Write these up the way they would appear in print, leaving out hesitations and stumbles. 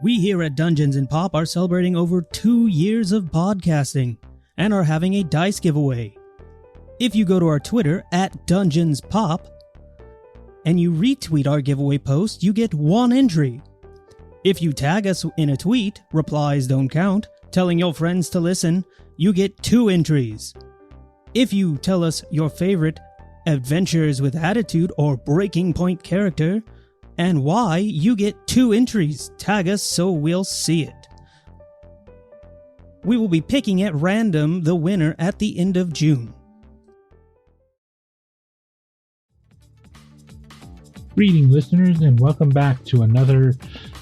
We here at Dungeons & Pop are celebrating over 2 years of podcasting and are having a dice giveaway. If you go to our Twitter at DungeonsPop and you retweet our giveaway post, you get 1 entry. If you tag us in a tweet, replies don't count, telling your friends to listen, you get 2 entries. If you tell us your favorite Adventures with Attitude or Breaking Point character and why, you get 2 entries. Tag us so we'll see it. We will be picking at random the winner at the end of June. Greeting listeners, and welcome back to another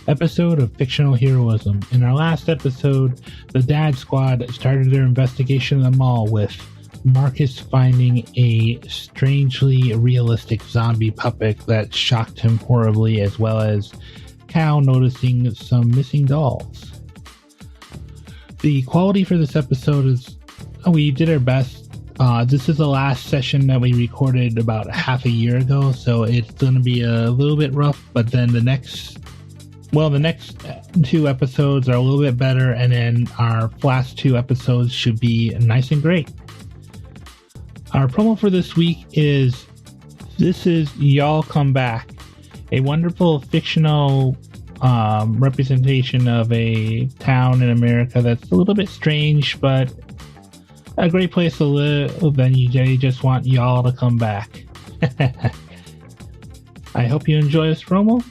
episode of Fictional Heroism. In our last episode, the Dad Squad started their investigation of the mall with Marcus finding a strangely realistic zombie puppet that shocked him horribly, as well as Cal noticing some missing dolls. The quality for this episode is, we did our best. This is the last session that we recorded about half a year ago, so it's going to be a little bit rough, but then the next 2 episodes are a little bit better, and then our last 2 episodes should be nice and great. Our promo for this week is This Is Y'all Come Back, a wonderful fictional representation of a town in America that's a little bit strange, but a great place to live, and you just want y'all to come back. I hope you enjoy this promo.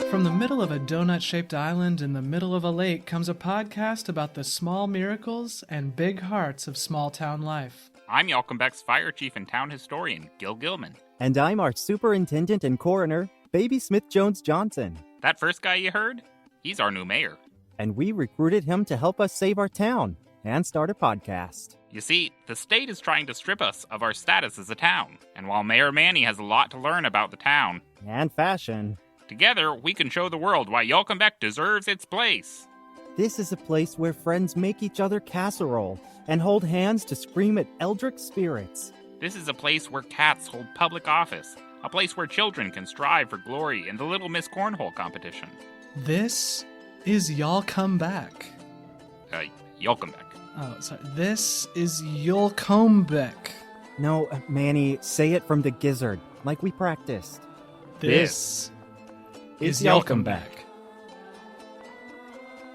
From the middle of a donut-shaped island in the middle of a lake comes a podcast about the small miracles and big hearts of small-town life. I'm Yalcombec's fire chief and town historian, Gil Gilman. And I'm our superintendent and coroner, Baby Smith Jones Johnson. That first guy you heard? He's our new mayor. And we recruited him to help us save our town and start a podcast. You see, the state is trying to strip us of our status as a town. And while Mayor Manny has a lot to learn about the town and fashion, together, we can show the world why Yalcombec deserves its place. This is a place where friends make each other casserole and hold hands to scream at eldritch spirits. This is a place where cats hold public office. A place where children can strive for glory in the Little Miss Cornhole competition. This is Y'all Come Back. Yalcombec. Oh, sorry. This is Yalcombec. No, Manny, say it from the gizzard, like we practiced. This is Yalcombec.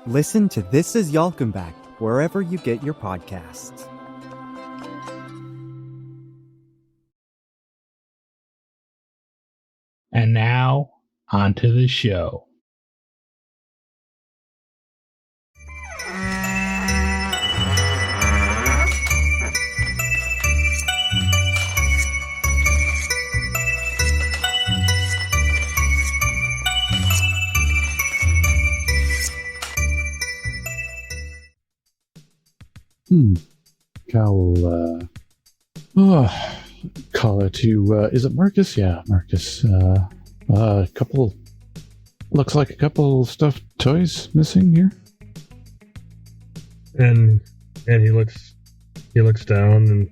Listen to This Is Yalcombec wherever you get your podcasts. And now, on to the show. Cal will, call it to, is it Marcus? Yeah, Marcus. Looks like a couple stuffed toys missing here. And he looks down and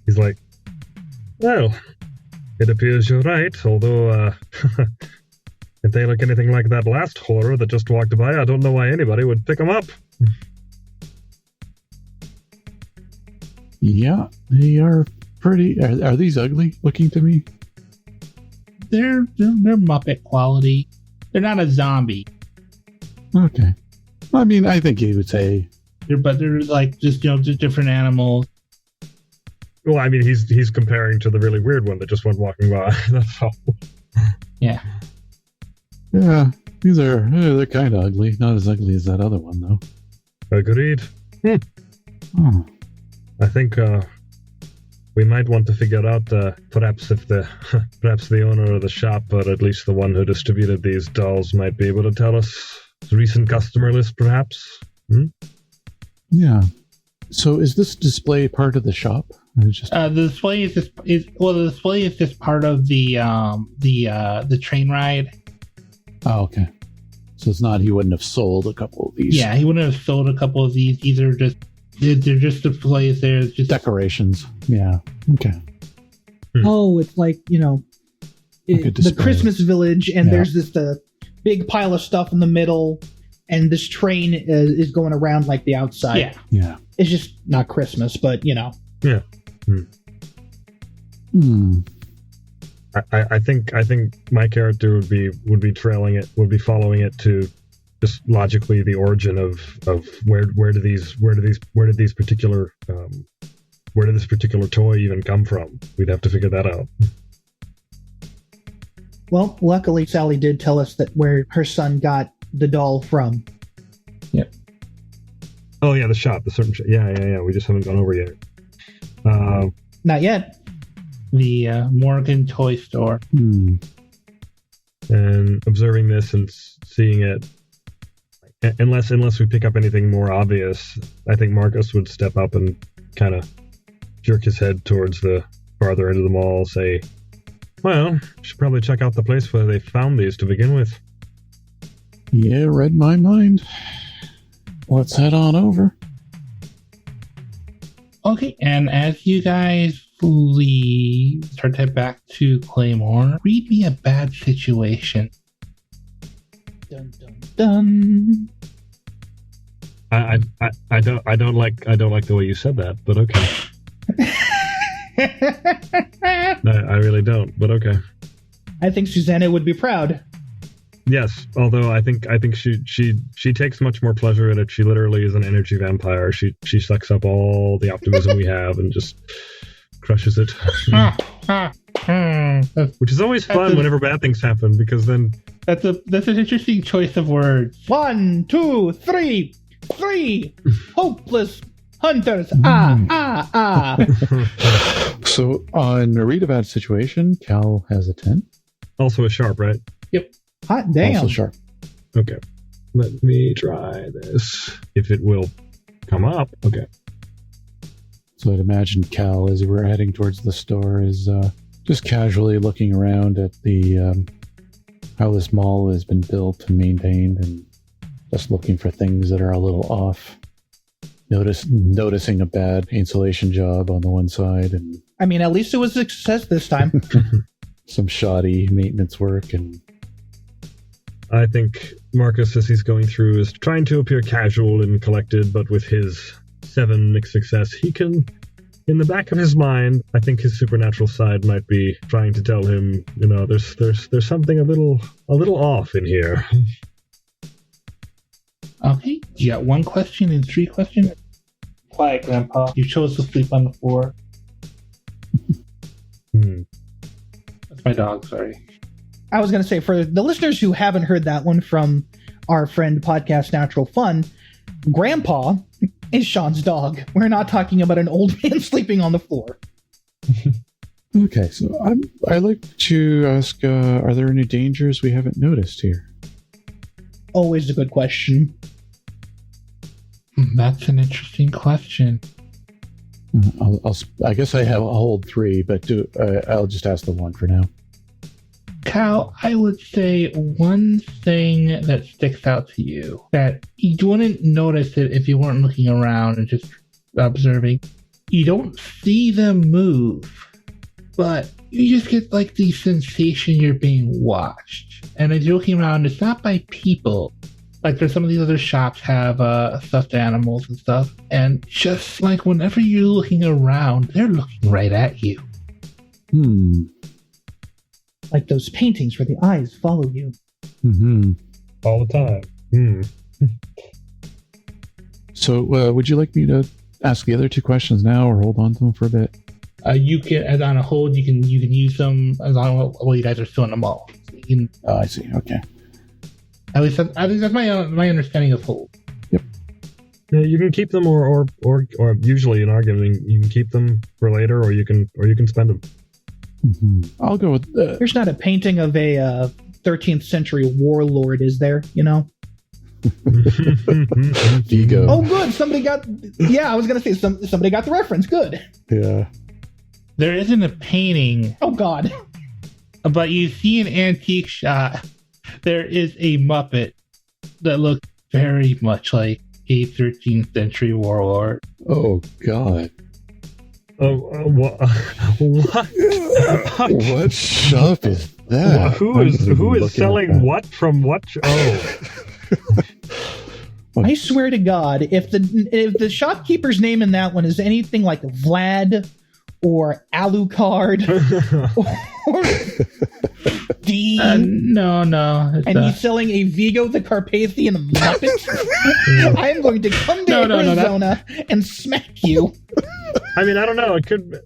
he's like, well, it appears you're right, although, if they look anything like that last horror that just walked by, I don't know why anybody would pick them up. Yeah, they are pretty. Are these ugly looking to me? They're Muppet quality. They're not a zombie. Okay. I mean, I think you would say. They're like just different animals. Well, I mean, he's comparing to the really weird one that just went walking by. That's all. Yeah. Yeah, these are they're kind of ugly. Not as ugly as that other one, though. Agreed. Oh. I think we might want to figure out perhaps the owner of the shop, or at least the one who distributed these dolls, might be able to tell us recent customer list, perhaps. Yeah. So is this display part of the shop? The display is just part of the train ride. Oh, okay. So it's not. He wouldn't have sold a couple of these. Yeah, he wouldn't have sold a couple of these. These are just They're just displays there. It's just Decorations. Yeah. Okay. Oh, it's like, Like a the display. Christmas village, and Yeah. there's this big pile of stuff in the middle, and this train is going around like the outside. Yeah. Yeah. It's just not Christmas, but Yeah. Hmm. I think my character would be trailing it, would be following it to just logically the origin of where did this particular toy even come from? We'd have to figure that out. Well, luckily Sally did tell us that where her son got the doll from. Oh yeah, the shop, the certain shop. Yeah. We just haven't gone over yet. Not yet. The Morgan toy store. Hmm. And observing this and seeing it, unless we pick up anything more obvious, I think Marcus would step up and kind of jerk his head towards the farther end of the mall, say, well, should probably check out the place where they found these to begin with. Yeah, read my mind. Let's head on over. Okay, and as you guys leave, start to head back to Claymore, read me a bad situation. Dun dun dun. I don't like the way you said that, but okay. I really don't, but okay. I think Susanna would be proud. Yes, although I think she takes much more pleasure in it. She literally is an energy vampire. She sucks up all the optimism we have and just crushes it. Which is always fun whenever bad things happen, because then That's an interesting choice of words. 1, 2, 3, 3 hopeless hunters. So on a read a bad situation, Cal has a 10. also a sharp, right? Hot damn. Also sharp. Okay. Let me try this. If it will come up. Okay. So I'd imagine Cal, as we're heading towards the store, is just casually looking around at the how this mall has been built and maintained, and just looking for things that are a little off. Noticing a bad insulation job on the one side, and I mean, at least it was a success this time. some shoddy maintenance work, and I think Marcus, as he's going through, is trying to appear casual and collected, but with his 7 mixed success, he can, in the back of his mind, I think his supernatural side might be trying to tell him, there's something a little off in here. Okay, you got 1 question and 3 questions. Quiet, Grandpa. You chose to sleep on the floor. That's my dog, sorry. I was going to say, for the listeners who haven't heard that one from our friend Podcast Natural Fun, Grandpa is Sean's dog. We're not talking about an old man sleeping on the floor. okay. So I'd like to ask: are there any dangers we haven't noticed here? Always a good question. That's an interesting question. I guess I have a hold 3, but I'll just ask the 1 for now. Cal, I would say one thing that sticks out to you that you wouldn't notice it if you weren't looking around and just observing. You don't see them move, but you just get like the sensation you're being watched. And as you're looking around, it's not by people. Like there's some of these other shops have stuffed animals and stuff. And just like whenever you're looking around, they're looking right at you. Like those paintings where the eyes follow you. Mm-hmm. All the time. So would you like me to ask the other 2 questions now, or hold on to them for a bit? You can, as on a hold, you can use them as long while you guys are still in the mall. So you can, Oh, I see. Okay. at least that's my understanding of hold. Yep. Yeah, you can keep them, or usually in arguing, you can keep them for later, or you can spend them. Mm-hmm. I'll go with. There's not a painting of a 13th century warlord, is there? Vigo. Oh, good. Somebody got. Yeah, I was gonna say somebody got the reference. Good. Yeah. There isn't a painting, Oh God. but you see an antique shop. There is a Muppet that looks very much like a 13th century warlord. Oh, God. What? What shop is that? Who is selling what from what? Oh. I swear to God, if the shopkeeper's name in that one is anything like Vlad or Alucard or Dean, no, and he's selling a Vigo the Carpathian Muppet, I'm going to come to Arizona and smack you. I mean, I don't know. It could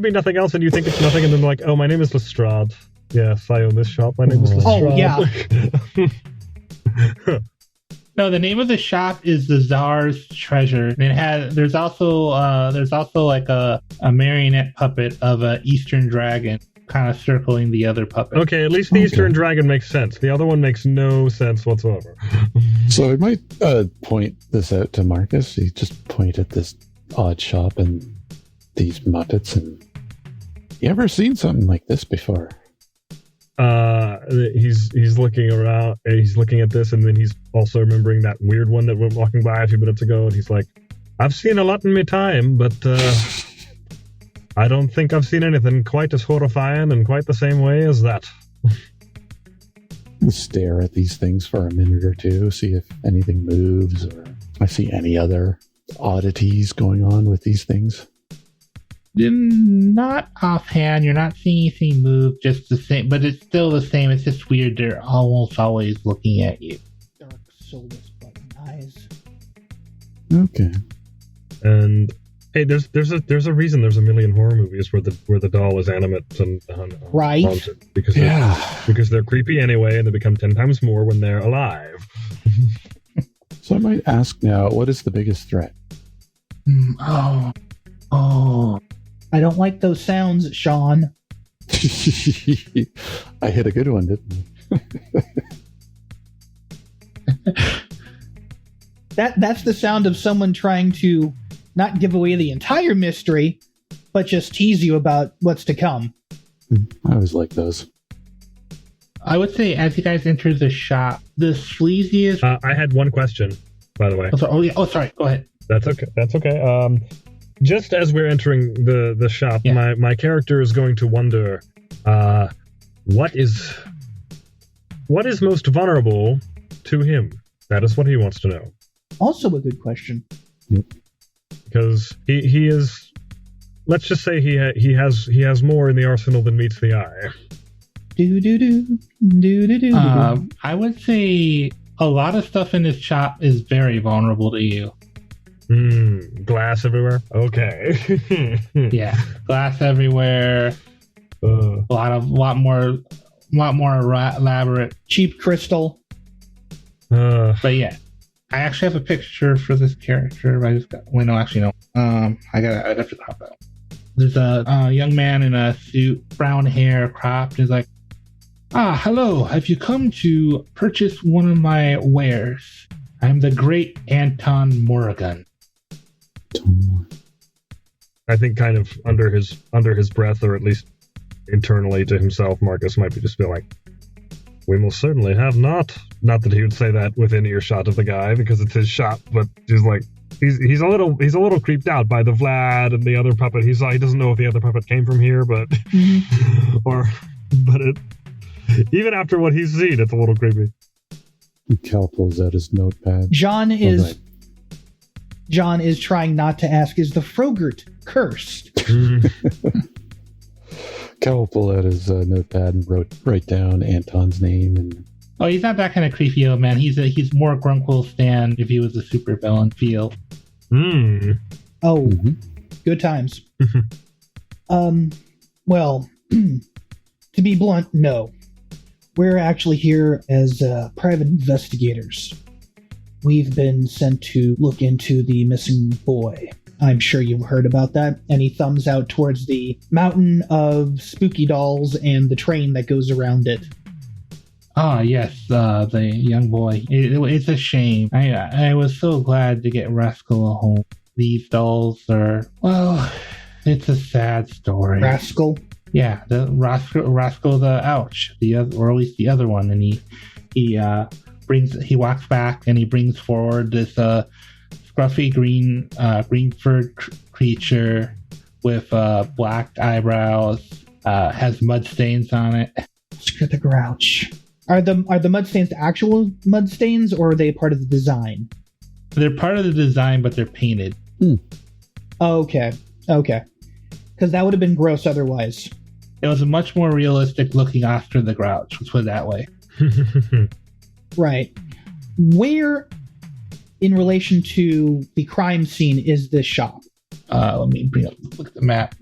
be nothing else, and you think it's nothing, and then like, oh, my name is Lestrade. Yes, I own this shop. My name is Lestrade. Oh, yeah. No, the name of the shop is the Tsar's Treasure. And there's also like a marionette puppet of an Eastern dragon kind of circling the other puppet. Okay, at least the Eastern dragon makes sense. The other one makes no sense whatsoever. So I might point this out to Marcus. He just point at this odd shop and these Muppets, and you ever seen something like this before? He's looking around, he's looking at this, and then he's also remembering that weird one that went walking by a few minutes ago, and he's like, I've seen a lot in my time, but I don't think I've seen anything quite as horrifying and quite the same way as that. Stare at these things for a minute or two, see if anything moves, or I see any other oddities going on with these things. Not offhand, you're not seeing anything move, just the same, but it's still the same. It's just weird. They're almost always looking at you. Dark, soulless button eyes. Okay. And hey, there's a reason there's a million horror movies where the doll is animate and right, haunted, because they're creepy anyway, and they become 10 times more when they're alive. So I might ask now, what is the biggest threat? Oh. I don't like those sounds, Sean. I hit a good one, didn't I? That's the sound of someone trying to not give away the entire mystery, but just tease you about what's to come. I always like those. I would say as you guys enter the shop, the sleaziest... I had one question, by the way. Sorry. Go ahead. That's okay. Just as we're entering the shop, my character is going to wonder, what is most vulnerable to him? That is what he wants to know. Also a good question. Yep. Because he is, let's just say he has more in the arsenal than meets the eye. I would say a lot of stuff in this shop is very vulnerable to you. Glass everywhere. Okay. Yeah, glass everywhere. A lot more elaborate, cheap crystal. But yeah, I actually have a picture for this character. I just got. Wait, no, actually no. I'd have to crop that. There's a young man in a suit, brown hair, cropped. He's like, hello. Have you come to purchase one of my wares? I'm the great Anton Morrigan. I think kind of under his breath, or at least internally to himself, Marcus might be just be like, we most certainly have not. Not that he would say that within earshot of the guy because it's his shop, but he's like, he's a little creeped out by the Vlad and the other puppet. He doesn't know if the other puppet came from here, but even after what he's seen, it's a little creepy. Cal pulls out his notepad. John is trying not to ask, is the Frogurt cursed? Cal will pull out his notepad and write down Anton's name. And he's not that kind of creepy old man. He's more Grunkle Stan if he was a super villain feel. Good times. Well, to be blunt, no. We're actually here as private investigators. We've been sent to look into the missing boy. I'm sure you've heard about that. And he thumbs out towards the mountain of spooky dolls and the train that goes around it. Yes, the young boy. It's a shame. I was so glad to get Rascal home. These dolls are, well, it's a sad story. Rascal? Yeah, the Rascal the Ouch, or at least the other one, and he he walks back and he brings forward this scruffy green furred creature with black eyebrows, has mud stains on it. Screw the grouch. Are the mud stains actual mud stains, or are they part of the design? They're part of the design, but they're painted. Okay. Because that would have been gross otherwise. It was a much more realistic looking Oscar the Grouch, let's put it that way. Right. Where, in relation to the crime scene, is this shop? Let me look at the map.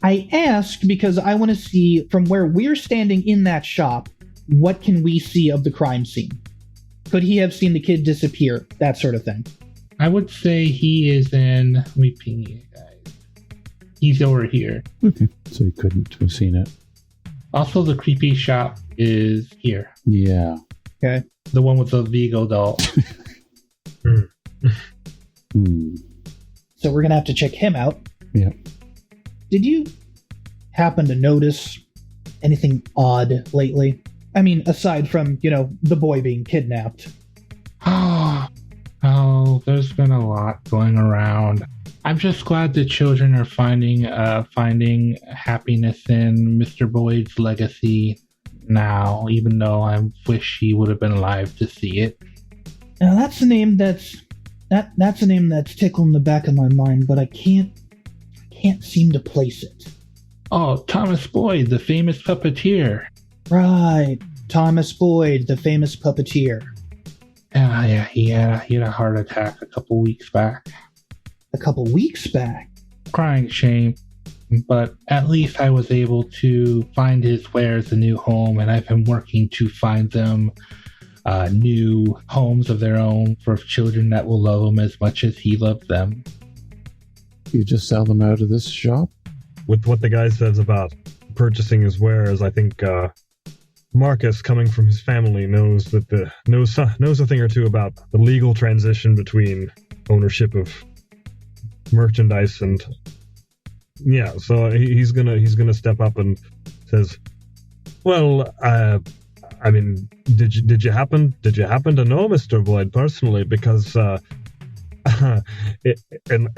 I ask because I want to see, from where we're standing in that shop, what can we see of the crime scene? Could he have seen the kid disappear? That sort of thing. I would say he is in... Let me ping you guys. He's over here. Okay, so you couldn't have seen it. Also, the creepy shop is here. Yeah. Okay. The one with the Vigo doll. So we're going to have to check him out. Yeah. Did you happen to notice anything odd lately? I mean, aside from, the boy being kidnapped. Oh, there's been a lot going around. I'm just glad the children are finding happiness in Mr. Boyd's legacy now, even though I wish he would have been alive to see it. Now that's a name that's tickling the back of my mind, but I can't seem to place it. Oh, Thomas Boyd, the famous puppeteer. Right, Thomas Boyd, the famous puppeteer. Yeah, he had a heart attack a couple weeks back. A couple weeks back? Crying shame. But at least I was able to find his wares a new home, and I've been working to find them new homes of their own for children that will love him as much as he loved them. You just sell them out of this shop? With what the guy says about purchasing his wares, I think Marcus, coming from his family, knows a thing or two about the legal transition between ownership of merchandise and so he's gonna step up and says, well, I mean, did you happen to know Mr. Boyd personally? Because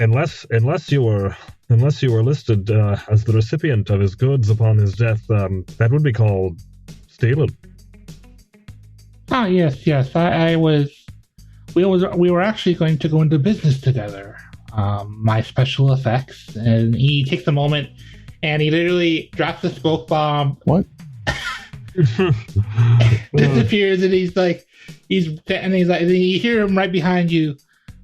unless you were listed as the recipient of his goods upon his death, that would be called stealing. Ah, yes. I was. We were actually going to go into business together. My special effects, and he takes a moment, and he literally drops the smoke bomb. What? Disappears, and he's like, and you hear him right behind you,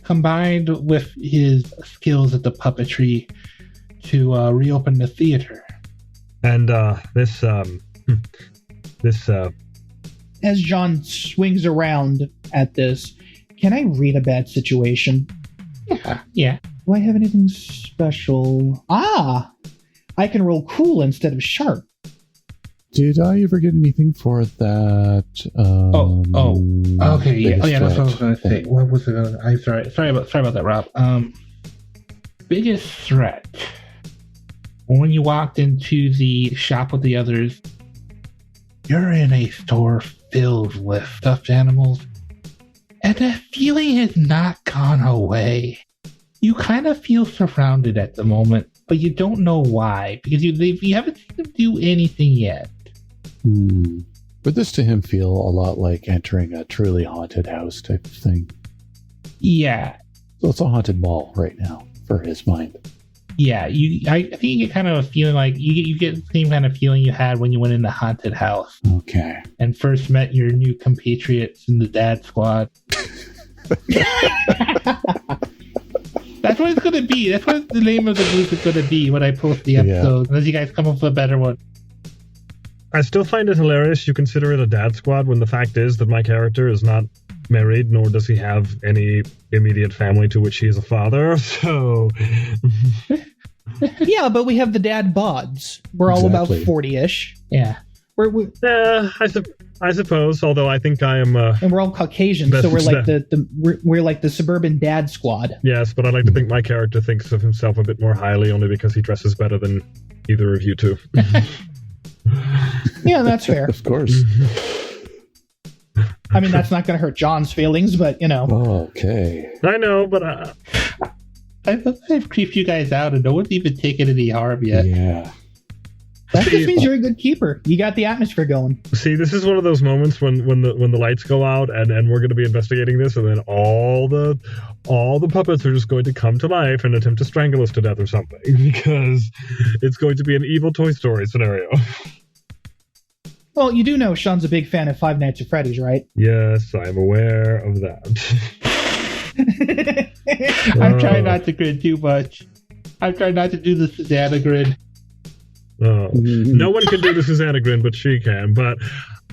combined with his skills at the puppetry to reopen the theater. And this as John swings around at this, can I read a bad situation? Yeah. Do I have anything special? I can roll cool instead of sharp. Did I ever get anything for that? Okay, yeah. Oh, yeah, that's what I was going to say. What was it? I'm sorry about that, Rob. Biggest threat. When you walked into the shop with the others, you're in a store filled with stuffed animals, and the feeling has not gone away. You kind of feel surrounded at the moment, but you don't know why, because you haven't seen them do anything yet. Would this to him feel a lot like entering a truly haunted house type of thing? Yeah. So it's a haunted mall right now for his mind. Yeah, I think you get kind of a feeling like you get the same kind of feeling you had when you went in the haunted house. Okay. And first met your new compatriots in the Dad Squad. That's what it's going to be. That's what the name of the group is going to be when I post the episode. Unless you guys come up with a better one. I still find it hilarious you consider it a Dad Squad when the fact is that my character is not married, nor does he have any immediate family to which he is a father, so... Yeah, but we have the dad bods. We're all about 40-ish. Yeah. I suppose, although I think I am... and we're all Caucasian, so we're like we're like the suburban dad squad. Yes, but I like to think my character thinks of himself a bit more highly only because he dresses better than either of you two. Yeah, that's fair. Of course. I mean, that's not going to hurt John's feelings, but, Okay. I know, but I've creeped you guys out and no one's even taken any harm yet. Yeah. That just means you're a good keeper. You got the atmosphere going. see, this is one of those moments when the lights go out and we're going to be investigating this, and then all the puppets are just going to come to life and attempt to strangle us to death or something, because it's going to be an evil Toy Story scenario. Well, you do know Sean's a big fan of Five Nights at Freddy's, right? Yes, I'm aware of that. I'm trying not to grin too much. I'm trying not to do the Susanna grin. No one can do the Susanna grin, but she can. But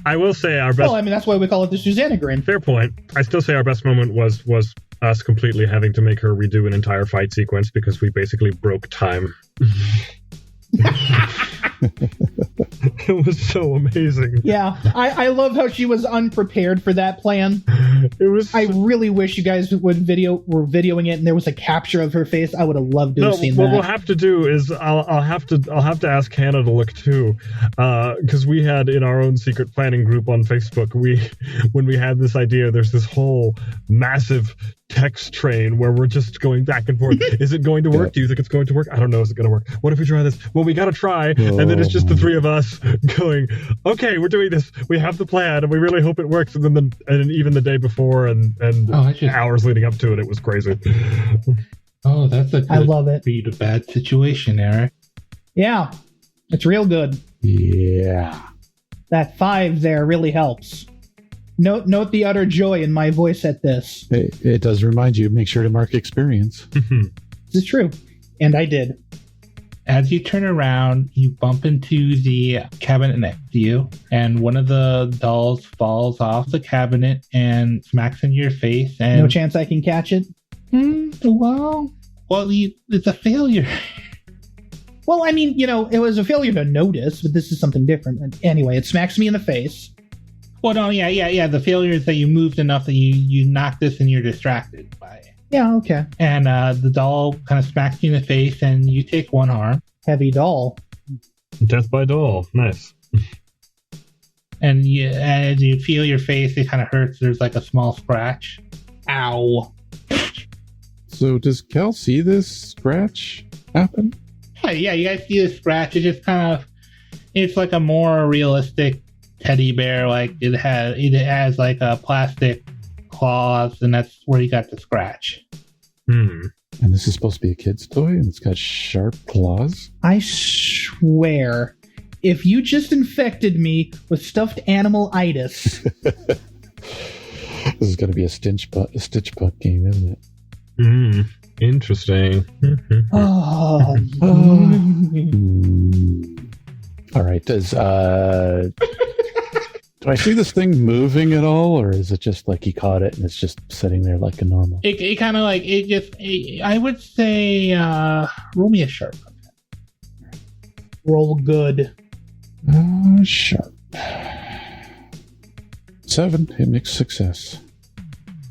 I will say our best... Well, I mean, that's why we call it the Susanna grin. Fair point. I still say our best moment was us completely having to make her redo an entire fight sequence because we basically broke time. It was so amazing. Yeah, I love how she was unprepared for that plan. It was. I really wish you guys were videoing it and there was a capture of her face. I would have loved to have seen that. What we'll have to do is I'll have to ask Hannah to look too, because we had in our own secret planning group on Facebook, when we had this idea, there's this whole massive text train where we're just going back and forth. Is it going to work? Do you think it's going to work? I don't know. Is it going to work? What if we try this? Well, we got to try. And then it's just the three of us going, okay, we're doing this. We have the plan and we really hope it works. And then even the day before and hours leading up to it, it was crazy. Oh, that's a good I love it. beat a bad situation, Eric. Yeah, it's real good. Yeah. That 5 there really helps. Note the utter joy in my voice at this. It does remind you, make sure to mark experience. This is true. And I did. As you turn around, you bump into the cabinet next to you, and one of the dolls falls off the cabinet and smacks into your face. And no chance I can catch it? Well, it's a failure. Well, I mean, it was a failure to notice, but this is something different. Anyway, it smacks me in the face. Well, no, yeah. The failure is that you moved enough that you knocked this and you're distracted by it. Yeah, okay. And the doll kind of smacks you in the face and you take one harm. Heavy doll. Death by doll. Nice. And as you feel your face, it kind of hurts. There's like a small scratch. Ow. So does Cal see this scratch happen? Yeah, you guys see the scratch. It's just it's like a more realistic teddy bear. Like it has like a plastic claws, and that's where you got the scratch. And this is supposed to be a kid's toy, and it's got sharp claws? I swear, if you just infected me with stuffed animal-itis... This is going to be a Stitch Puck game, isn't it? Interesting. Oh. All right. Do I see this thing moving at all, or is it just like he caught it and it's just sitting there like a normal? It kind of like I would say roll me a sharp. Roll good. Sharp. 7. It makes success.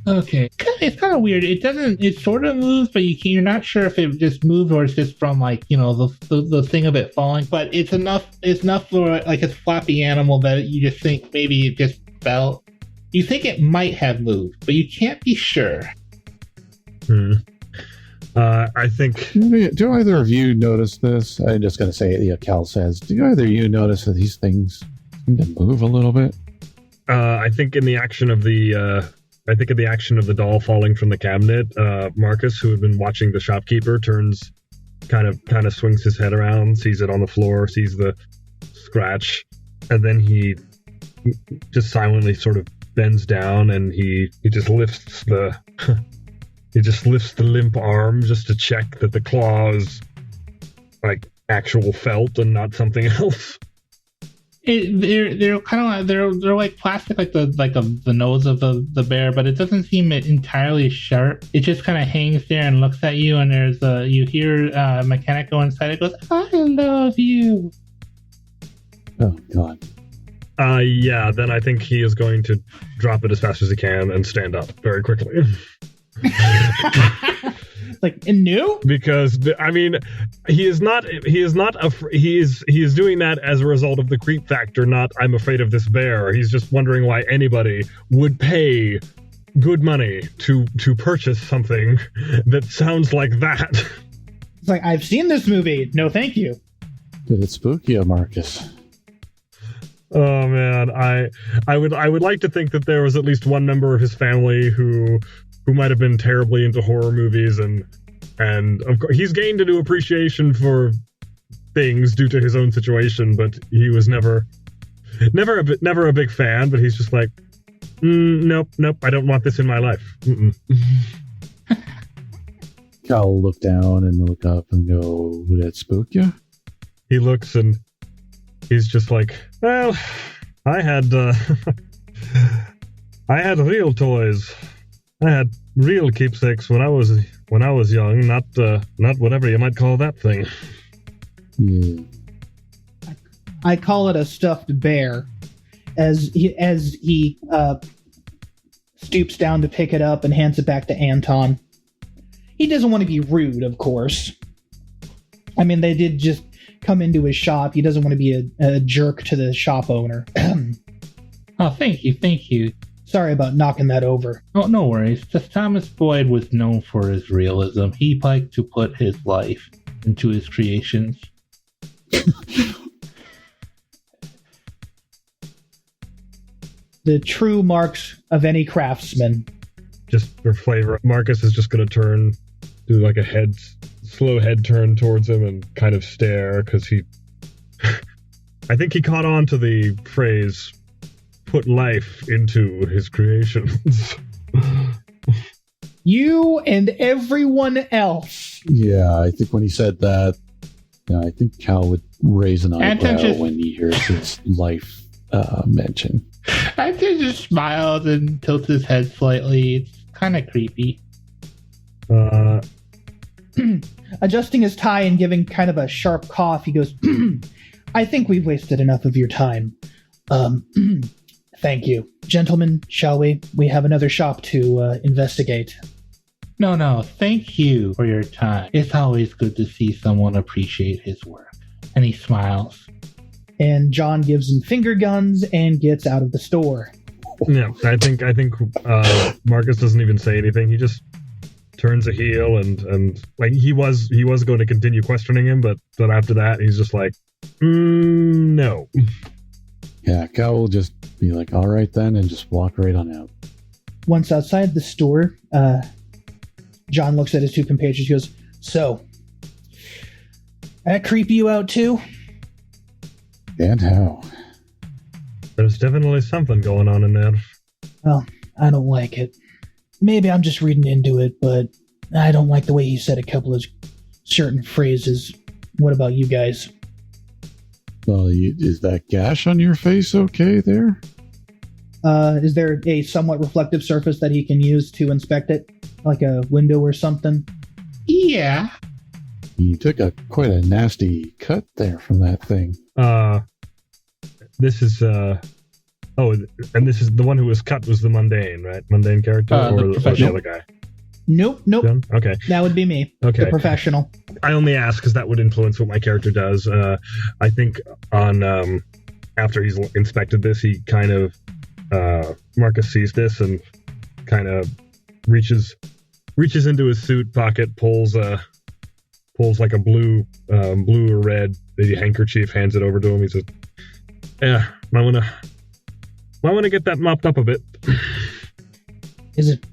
Okay, it's kind of weird. It sort of moves, but you're not sure if it just moved or it's just from like the thing of it falling. But it's enough for like a floppy animal that you just think maybe it just fell. You think it might have moved, but you can't be sure. I think. Do either of you notice this? I'm just going to say it. Cal says, do either of you notice that these things seem to move a little bit? I think in the action of the doll falling from the cabinet, Marcus, who had been watching the shopkeeper, turns, kind of swings his head around, sees it on the floor, sees the scratch, and then he just silently sort of bends down and he just lifts the limp arm just to check that the claw is like actual felt and not something else. They're kind of they're like plastic, like the nose of the bear, but it doesn't seem entirely sharp. It just kind of hangs there and looks at you, and you hear a mechanic go inside. It goes, "I love you." Oh God. Yeah. Then I think he is going to drop it as fast as he can and stand up very quickly. Like, new? Because I mean, he is doing that as a result of the creep factor, not I'm afraid of this bear. He's just wondering why anybody would pay good money to purchase something that sounds like that. It's like, I've seen this movie. No, thank you. Did it spook you, Marcus? Oh man, I would like to think that there was at least one member of his family who might have been terribly into horror movies, and of course he's gained a new appreciation for things due to his own situation, but he was never a big fan. But he's just like, nope, I don't want this in my life. Cal will look down and look up and go, would that spook you? He looks and he's just like, well, I had real toys. I had real keepsakes when I was young, not whatever you might call that thing. Yeah. I call it a stuffed bear. As he stoops down to pick it up and hands it back to Anton. He doesn't want to be rude, of course. I mean, they did just come into his shop. He doesn't want to be a jerk to the shop owner. Oh, thank you. Sorry about knocking that over. Oh, no worries. Just Thomas Boyd was known for his realism. He liked to put his life into his creations. The true marks of any craftsman. Just for flavor, Marcus is just going to do like a slow head turn towards him and kind of stare, because I think he caught on to the phrase, put life into his creations. You and everyone else. Yeah, I think when he said that, I think Cal would raise an eyebrow when he hears his life mention. Anton just smiles and tilts his head slightly. It's kind of creepy. Adjusting his tie and giving kind of a sharp cough, he goes, I think we've wasted enough of your time. Thank you. Gentlemen, shall we? We have another shop to investigate. No, thank you for your time. It's always good to see someone appreciate his work. And he smiles. And John gives him finger guns and gets out of the store. Yeah, I think Marcus doesn't even say anything. He just turns a heel and like he was going to continue questioning him, but after that he's just like, no. Yeah, Cal will just be like, all right then, and just walk right on out. Once outside the store, John looks at his two compatriots. He goes, so, that creep you out too? And how? There's definitely something going on in there. Well, I don't like it. Maybe I'm just reading into it, but I don't like the way he said a couple of certain phrases. What about you guys? Well, is that gash on your face okay there? Is there a somewhat reflective surface that he can use to inspect it? Like a window or something? Yeah. You took quite a nasty cut there from that thing. This is and this is the one who was cut was the mundane, right? Mundane character or the other guy? Nope. John? Okay. That would be me. Okay. The professional. I only ask because that would influence what my character does. I think on after he's inspected this, he kind of Marcus sees this and kind of reaches into his suit pocket, pulls like a blue or red maybe handkerchief, hands it over to him. He says, "Yeah, might want to get that mopped up a bit." Is it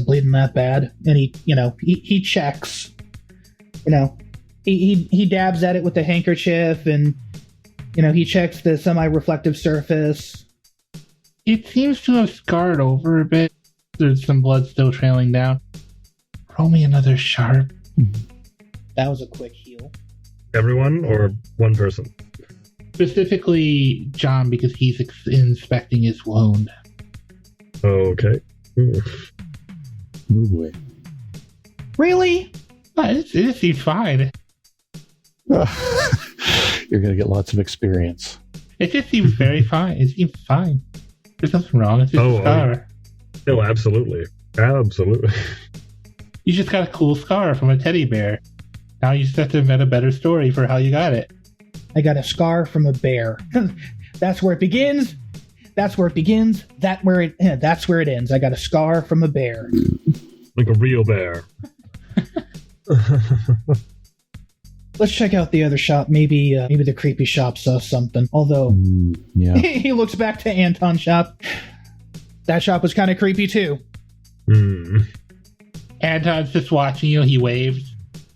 bleeding that bad? And he checks. He dabs at it with the handkerchief, and he checks the semi-reflective surface. It seems to have scarred over a bit. There's some blood still trailing down. Roll me another sharp. That was a quick heal. Everyone or one person? Specifically John, because he's inspecting his wound. Okay. Oh boy. Really? It seems fine. You're going to get lots of experience. It just seems very fine. It seems fine. There's nothing wrong. It's just a scar. No, absolutely. Absolutely. You just got a cool scar from a teddy bear. Now you just have to invent a better story for how you got it. I got a scar from a bear. That's where it begins. That's where it begins. That's where it ends. I got a scar from a bear. Like a real bear. Let's check out the other shop. Maybe the creepy shop saw something. Although, yeah. He looks back to Anton's shop. That shop was kind of creepy too. Anton's just watching you. He waves.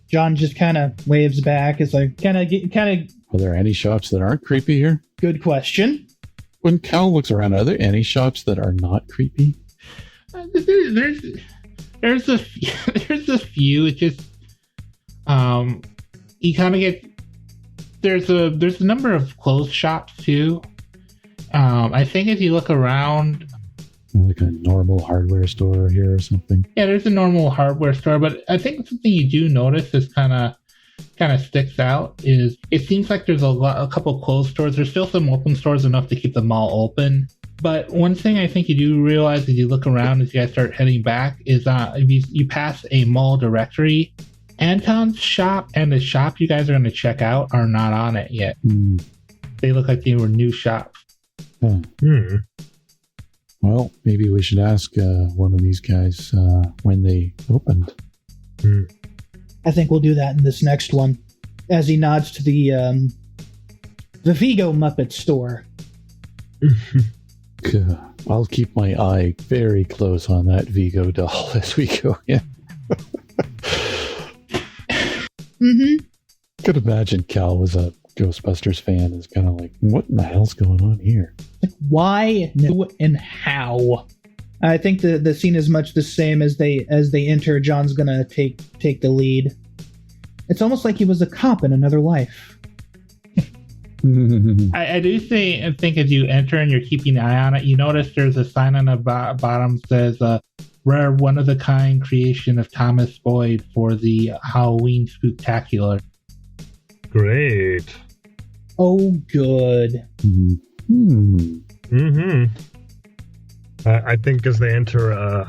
John just kind of waves back. It's like kind of. Are there any shops that aren't creepy here? Good question. When Cal looks around, are there any shops that are not creepy? There's a few. It's just you kind of get there's a number of clothes shops too. I think if you look around, like a normal hardware store here or something. Yeah, there's a normal hardware store, but I think something you do notice is kind of sticks out is it seems like there's a couple closed stores. There's still some open stores enough to keep the mall open. But one thing I think you do realize as you look around as you guys start heading back is if you pass a mall directory, Anton's shop and the shop you guys are going to check out are not on it yet. They look like they were new shops. Huh. Well, maybe we should ask one of these guys when they opened. I think we'll do that in this next one. As he nods to the Vigo Muppet store. I'll keep my eye very close on that Vigo doll as we go in. Could imagine Cal was a Ghostbusters fan and is kind of like, what in the hell's going on here? Like, why, no, and how? I think the scene is much the same as they enter. John's gonna take the lead. It's almost like he was a cop in another life. I do think as you enter and you're keeping an eye on it, you notice there's a sign on the bottom says rare one-of-a-kind creation of Thomas Boyd for the Halloween Spooktacular. Great. Oh, good. I think as they enter,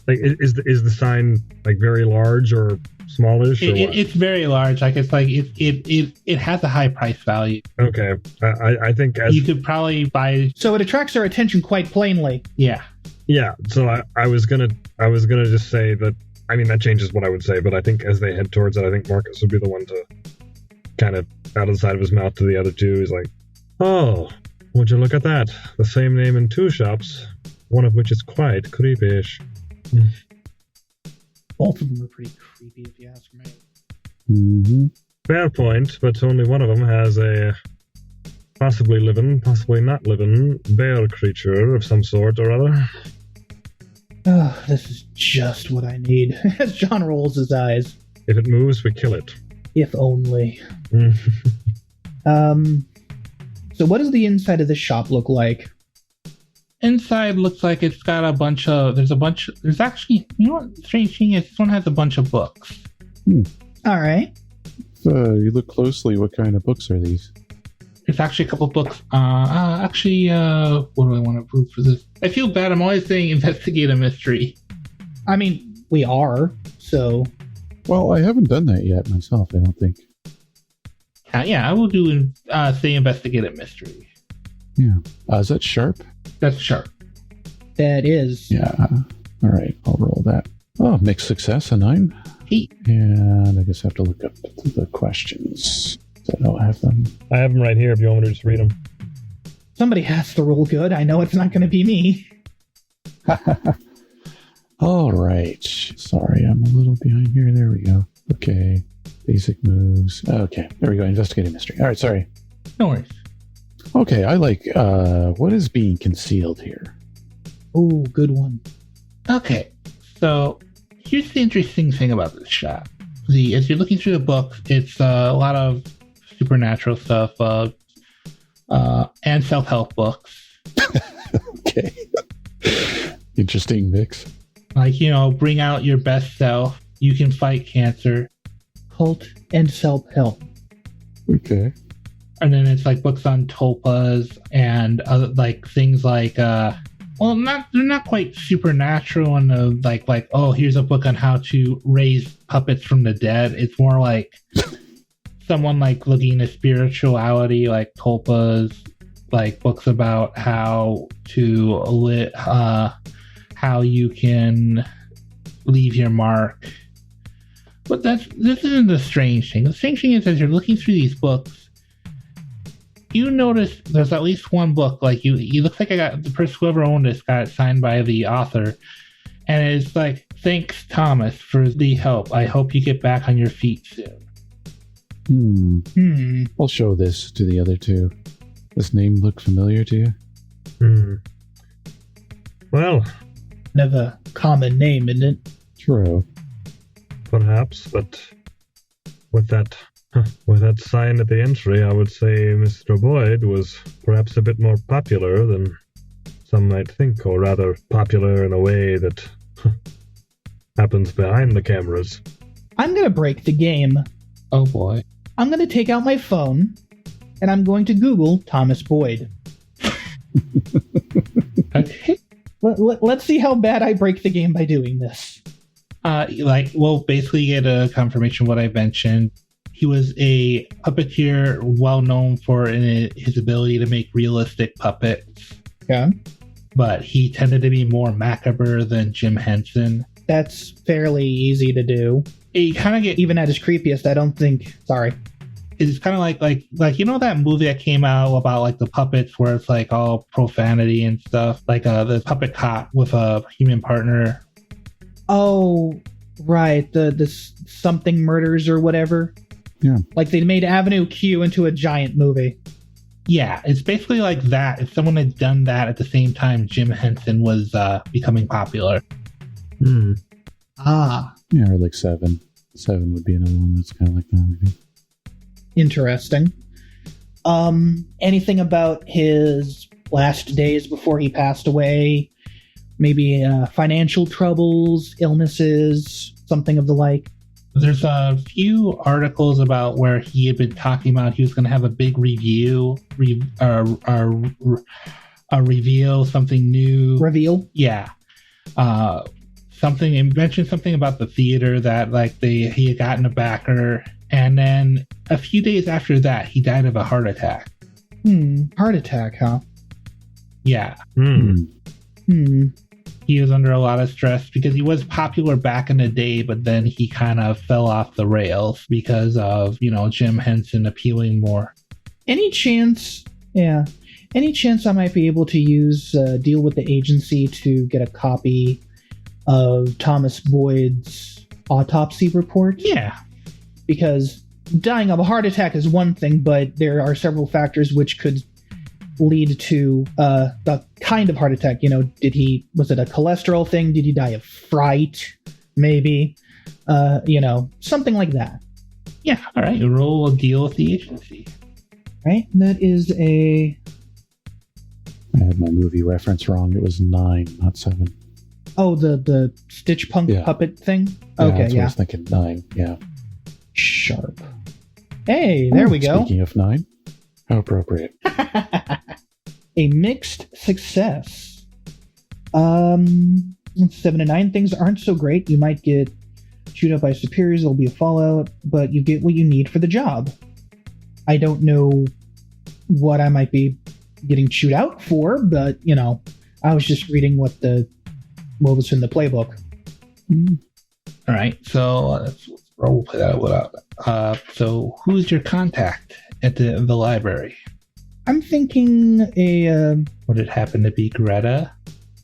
is the sign like very large or smallish? Or it's very large. Like it's like it has a high price value. Okay, I think as you could probably buy. So it attracts our attention quite plainly. Yeah. Yeah. So I was gonna just say that. I mean that changes what I would say, but I think as they head towards it, I think Marcus would be the one to kind of out of the side of his mouth to the other two. He's like, "Oh, would you look at that? The same name in two shops, one of which is quite creepyish." Both of them are pretty creepy, if you ask me. Fair point, but only one of them has a possibly living, possibly not living bear creature of some sort or other. Oh, this is just what I need. As John rolls his eyes. If it moves, we kill it. If only. So what does the inside of this shop look like? Inside looks like it's got there's actually, you know what, strange thing is this one has a bunch of books. All right. You look closely, what kind of books are these? There's actually a couple books. What do I want to prove for this? I feel bad, I'm always saying investigate a mystery. I mean, we are, so... Well, I haven't done that yet myself, I don't think. Yeah, I will do say investigate a mystery. Yeah. Is that sharp? That's sharp. That is. Yeah. All right, I'll roll that. Oh, mixed success, a 9. 8. And I guess I have to look up the questions. I don't have them. I have them right here if you want me to just read them. Somebody has to roll good. I know it's not going to be me. All right. Sorry, I'm a little behind here. There we go. Okay. Basic moves. Okay, there we go. Investigating mystery. All right, sorry. No worries. Okay, I like, what is being concealed here? Oh, good one. Okay, so here's the interesting thing about this shop. As you're looking through the books, it's a lot of supernatural stuff and self-help books. Okay. Interesting mix. Like, bring out your best self. You can fight cancer. Cult and self-help. Okay. And then it's like books on tulpas and other, like things like Well, they're not quite supernatural and like oh, here's a book on how to raise puppets from the dead. It's more like someone like looking at spirituality, like tulpas, like books about how to how you can leave your mark. But this isn't the strange thing. The strange thing is, as you're looking through these books, you notice there's at least one book, like you looks like I got the person, whoever owned this, got it signed by the author, and it's like, thanks Thomas for the help. I hope you get back on your feet soon. I'll show this to the other two. This name look familiar to you? Well, Never common name, isn't it? True. perhaps, but with that sign at the entry, I would say Mr. Boyd was perhaps a bit more popular than some might think, or rather popular in a way that happens behind the cameras. I'm going to break the game. Oh boy. I'm going to take out my phone, and I'm going to Google Thomas Boyd. Okay. Let's see how bad I break the game by doing this. We'll basically get a confirmation of what I mentioned. He was a puppeteer well known for his ability to make realistic puppets. Yeah. But he tended to be more macabre than Jim Henson. That's fairly easy to do. You kind of get... Even at his creepiest, I don't think... Sorry. It's kind of like you know that movie that came out about like the puppets where it's like all profanity and stuff, like the puppet cop with a human partner. Oh, right. The something murders or whatever. Yeah. Like they made Avenue Q into a giant movie. Yeah, it's basically like that. If someone had done that at the same time Jim Henson was becoming popular. Ah. Yeah, or like Seven. Seven would be another one that's kind of like that, maybe. Interesting. Anything about his last days before he passed away? Maybe financial troubles, illnesses, something of the like? There's a few articles about where he had been talking about he was going to have a big reveal, something new. Reveal? Yeah. He mentioned something about the theater that like he had gotten a backer, and then a few days after that he died of a heart attack. Heart attack, huh? Yeah. He was under a lot of stress because he was popular back in the day, but then he kind of fell off the rails because of, Jim Henson appealing more. Any chance I might be able to deal with the agency to get a copy of Thomas Boyd's autopsy report? Yeah. Because dying of a heart attack is one thing, but there are several factors which could lead to the kind of heart attack. Was it a cholesterol thing? Did he die of fright? Maybe. Something like that. Yeah, all right. Roll a deal with the agency. Right? That is a... I had my movie reference wrong. It was 9, not 7. Oh, the Stitch Punk puppet thing? Yeah, Okay, that's what I was thinking. 9, yeah. Sharp. Hey, there we go. Speaking of 9, how appropriate. A mixed success. 7 to 9, things aren't so great. You might get chewed up by superiors. There'll be a fallout, but you get what you need for the job. I don't know what I might be getting chewed out for, but I was just reading what was in the playbook. All right, so let's role play that out. So who's your contact at the library? I'm thinking Would it happen to be Greta?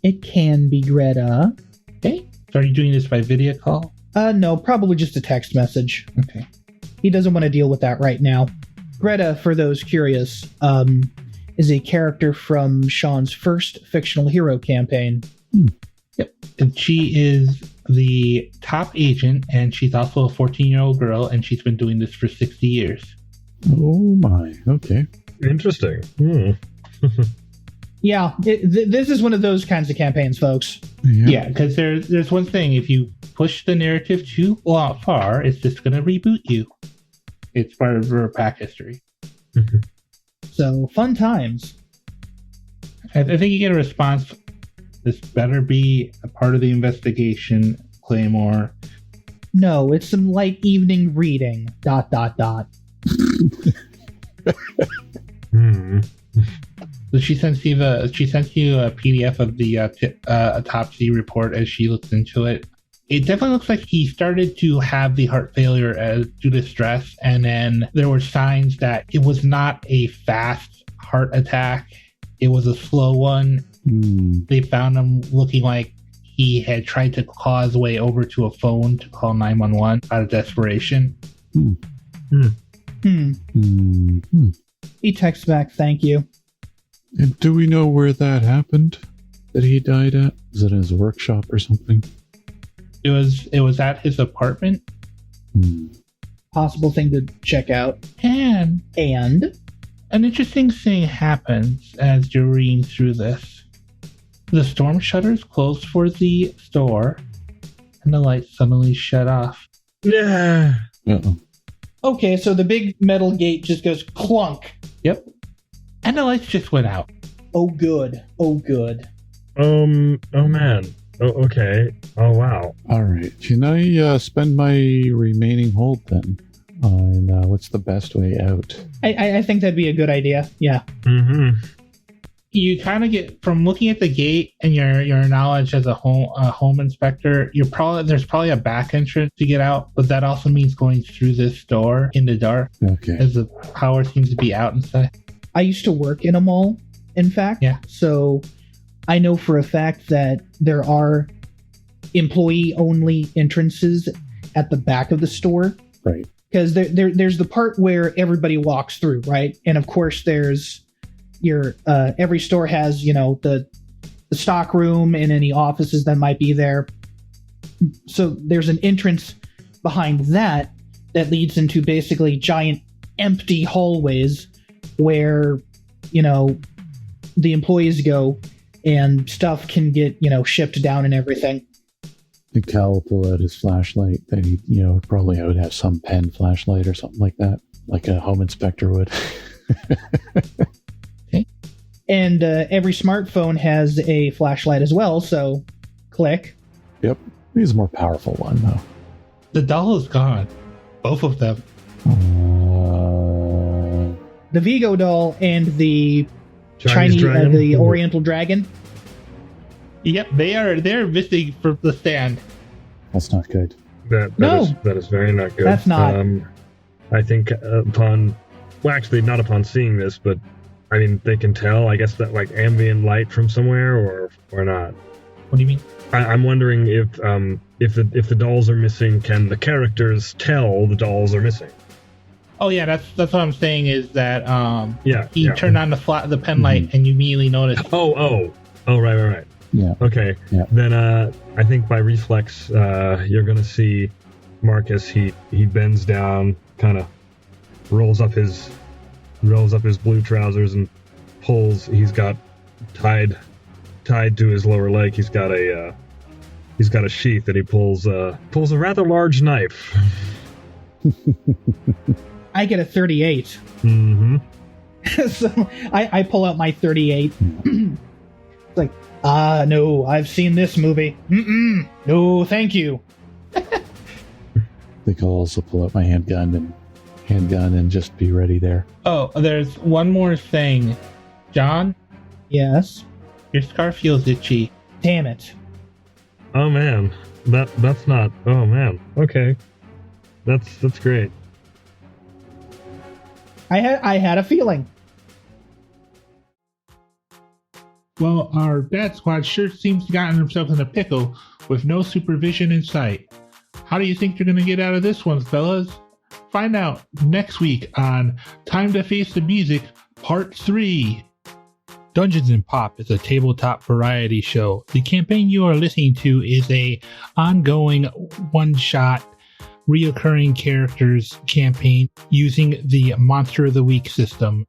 It can be Greta. Okay. So are you doing this by video call? No, probably just a text message. Okay. He doesn't want to deal with that right now. Greta, for those curious, is a character from Sean's first fictional hero campaign. Yep. And she is the top agent, and she's also a 14-year-old girl, and she's been doing this for 60 years. Oh my, okay. Interesting. Yeah, this is one of those kinds of campaigns, folks. Yeah, because there's one thing. If you push the narrative too far, it's just going to reboot you. It's part of her pack history. So, fun times. I think you get a response This better be a part of the investigation, Claymore. No, it's some light evening reading. ... So she sent you a PDF of the autopsy report as she looks into it. It definitely looks like he started to have the heart failure due to stress, and then there were signs that it was not a fast heart attack. It was a slow one. They found him looking like he had tried to claw his way over to a phone to call 911 out of desperation. He texts back, "Thank you." And do we know where that happened? That he died at? Is it his workshop or something? It was at his apartment. Possible thing to check out. And an interesting thing happens as you're reading through this. The storm shutters close for the store, and the lights suddenly shut off. Yeah. Uh-oh. Okay, so the big metal gate just goes clunk. Yep. And the lights just went out. Oh, good. Oh, good. Oh, man. Oh, okay. Oh, wow. All right. Can I spend my remaining hold then? And what's the best way out? I think that'd be a good idea. Yeah. You kind of get, from looking at the gate and your knowledge as a home inspector, there's probably a back entrance to get out, but that also means going through this door in the dark. Okay. As the power seems to be out inside. I used to work in a mall, in fact. Yeah. So I know for a fact that there are employee-only entrances at the back of the store. Right. Because there's the part where everybody walks through, right? And of course, there's every store has, the stock room and any offices that might be there. So there's an entrance behind that leads into basically giant empty hallways where, the employees go and stuff can get, shipped down and everything. And Cal will pull out his flashlight that he, probably would have some pen flashlight or something like that, like a home inspector would. Okay. And every smartphone has a flashlight as well, so click. Yep. He's a more powerful one, though. The doll is gone. Both of them. The Vigo doll and the Chinese dragon? The Oriental dragon. Yep, they're missing from the stand. That's not good. That is very not good. That's not. I think not upon seeing this, but I mean, they can tell, I guess, that like ambient light from somewhere or not. What do you mean? I'm wondering if the dolls are missing, can the characters tell the dolls are missing? Oh yeah, that's what I'm saying is that he yeah. turned on the pen light and you immediately noticed. Oh, right. Yeah. Okay. Yeah. Then I think by reflex, you're gonna see Marcus. He bends down, kind of rolls up his blue trousers and pulls. He's got tied to his lower leg. He's got a sheath that he pulls a rather large knife. I get a 38. Mm-hmm. So I pull out my 38. It's like, no, I've seen this movie. No, thank you. I think I'll also pull out my handgun and just be ready there. Oh, there's one more thing. John? Yes? Your scarf feels itchy. Damn it. Oh man, that's not. Oh man. Okay, that's great. I had a feeling. Well, our Bat Squad sure seems to have gotten themselves in a pickle with no supervision in sight. How do you think they're going to get out of this one, fellas? Find out next week on Time to Face the Music, Part 3. Dungeons & Pop is a tabletop variety show. The campaign you are listening to is a ongoing one-shot reoccurring characters campaign using the Monster of the Week system.